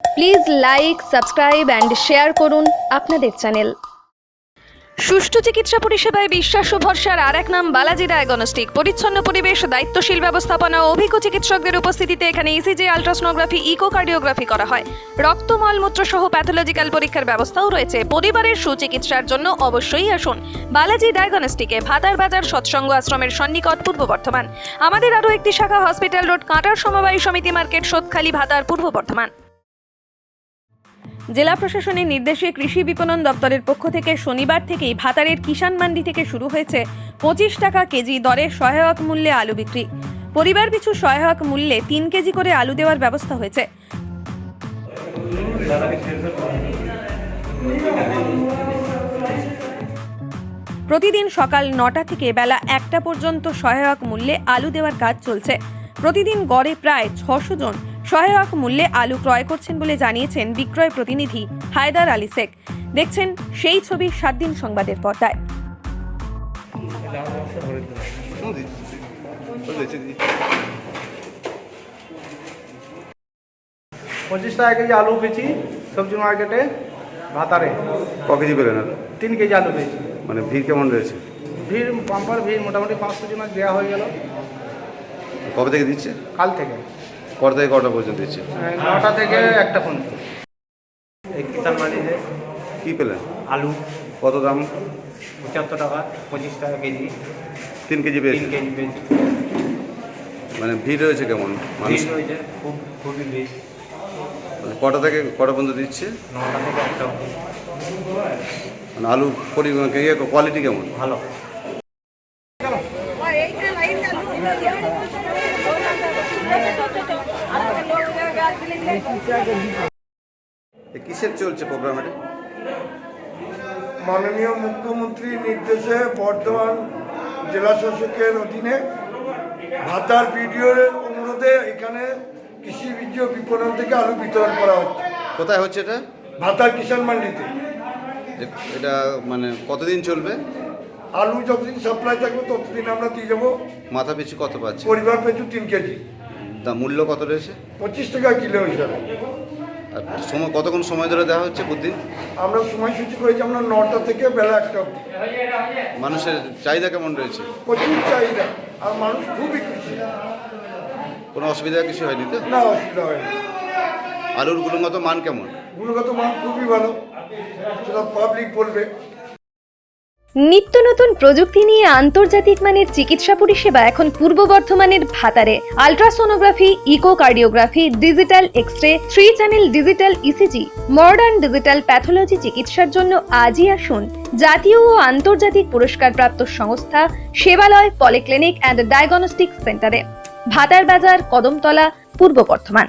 Please like, subscribe and share করুন আপনাদের channel. সুষ্ঠু চিকিৎসা পরিষেবায় বিশ্বাস ও ভরসার আর এক নাম বালাজি ডায়াগনস্টিক। পরিচ্ছন্ন পরিবেশ, দায়িত্বশীল ব্যবস্থাপনা ও অভিজ্ঞ চিকিৎসকদের উপস্থিতিতে এখানে ইসিজি, আলট্রাসোনোগ্রাফি, ইকোকার্ডিওগ্রাফি করা হয়। রক্ত, মলমূত্র সহ প্যাথোলজিক্যাল পরীক্ষার ব্যবস্থাও রয়েছে। পরিবারের সুচিকিৎসার জন্য অবশ্যই আসুন বালাজি ডায়াগনস্টিকে, ভাতার বাজার সৎসঙ্গ আশ্রমের সন্নিকট, পূর্ব বর্ধমান। আমাদের আরও একটি শাখা হসপিটাল রোড, কাঁটার সমবায় সমিতি মার্কেট, সোদখালি, ভাতার, পূর্ব বর্ধমান। জেলা প্রশাসনের নির্দেশে কৃষি বিপণন দপ্তরের পক্ষ থেকে শনিবার থেকেই ভাতারের কিষাণ মান্ডি থেকে শুরু হয়েছে 25 টাকা কেজি দরে সহায়ক মূল্যে আলু বিক্রি। পরিবার পিছু সহায়ক মূল্যে 3 কেজি করে আলু দেওয়ার ব্যবস্থা হয়েছে। প্রতিদিন সকাল 9টা থেকে বেলা 1টা পর্যন্ত সহায়ক মূল্যে আলু দেওয়ার কাজ চলছে। প্রতিদিন গড়ে প্রায় 600 জন সহায়ক মূল্যে আলু ক্রয় করছেন বলে জানিয়েছেন বিক্রয় প্রতিনিধি হায়দার আলী শেখ। দেখছেন সেই ছবি 7 দিন সংবাদের পর্দায়। 25 টাকা কেজি আলু পেয়েছি সবজি মার্কেটে ভাতারে। ক কেজি পেলেন আর 3 কেজি আলু পেয়েছি। মানে ভিড় কেমন রয়েছে? ভিড় পাম্পার ভিড় মোটামুটি 500 জন দেওয়া হয়ে গেল। কবে থেকে দিচ্ছে? কাল থেকে কটা থেকে কটা পর্যন্ত দিচ্ছে? 9টা থেকে 1টা পর্যন্ত। এই কিষাণ মান্ডিতে কি পেলেন? আলু কত দাম? 75 টাকা, 25 টাকা কেজি, 3 কেজি পেয়েছে। 3 কেজি পেয়েছি। মানে ভিড় রয়েছে কেমন মানুষ? ভিড় হয়েছে, খুবই ভিড়। মানে কটা থেকে কটা পর্যন্ত দিচ্ছে? 9টা থেকে 1টা অবধি। মানে আলু কোয়ালিটি কেমন? ভালো। কিসের চলছে প্রোগ্রাম এটা? মাননীয় মুখ্যমন্ত্রীর নির্দেশে বর্ধমান জেলা শাসকের অধীনে ভাতার বিডিওর অনুরোধে এখানে কৃষি বীজ বিপণন থেকে আলু বিতরণ করা হচ্ছে। কোথায় হচ্ছে এটা? ভাতার কিষাণ মান্ডিতে। এটা মানে কতদিন চলবে? আলু যতদিন সাপ্লাই থাকবে ততদিন আমরা দিয়ে যাবো। মাথা পিছু কত পাচ্ছে? পরিবার পিছু 3 কেজি, দাম মূল্য কত রয়েছে? 25 টাকা কিলো হিসাবে। আর সময় কতক্ষণ সময় ধরে দেওয়া হচ্ছে প্রতিদিন? আমরা সময়সূচি করেছি আমরা 9টা থেকে বেলা 1টা অবধি। মানুষের চাহিদা কেমন রয়েছে? প্রচুর চাহিদা আর মানুষ খুবই খুশি। কোনো অসুবিধা কিছু হয়নি তো? না, অসুবিধা হয়নি। আলুর গুণগত মান কেমন? গুণগত মান খুবই ভালো, সেটা পাবলিক বলবে। নিত্য নতুন প্রযুক্তি নিয়ে আন্তর্জাতিক মানের চিকিৎসা পরিষেবা এখন পূর্ব বর্ধমানের ভাতারে। Ultrasonography, echocardiography, digital x-ray, 3 channel digital ECG, modern digital pathology চিকিৎসার জন্য আজই আসুন জাতীয় ও আন্তর্জাতিক পুরস্কারপ্রাপ্ত সংস্থা সেবালয় পলিক্লিনিক অ্যান্ড ডায়াগনস্টিক সেন্টারে, ভাতার বাজার, কদমতলা, পূর্ব বর্ধমান।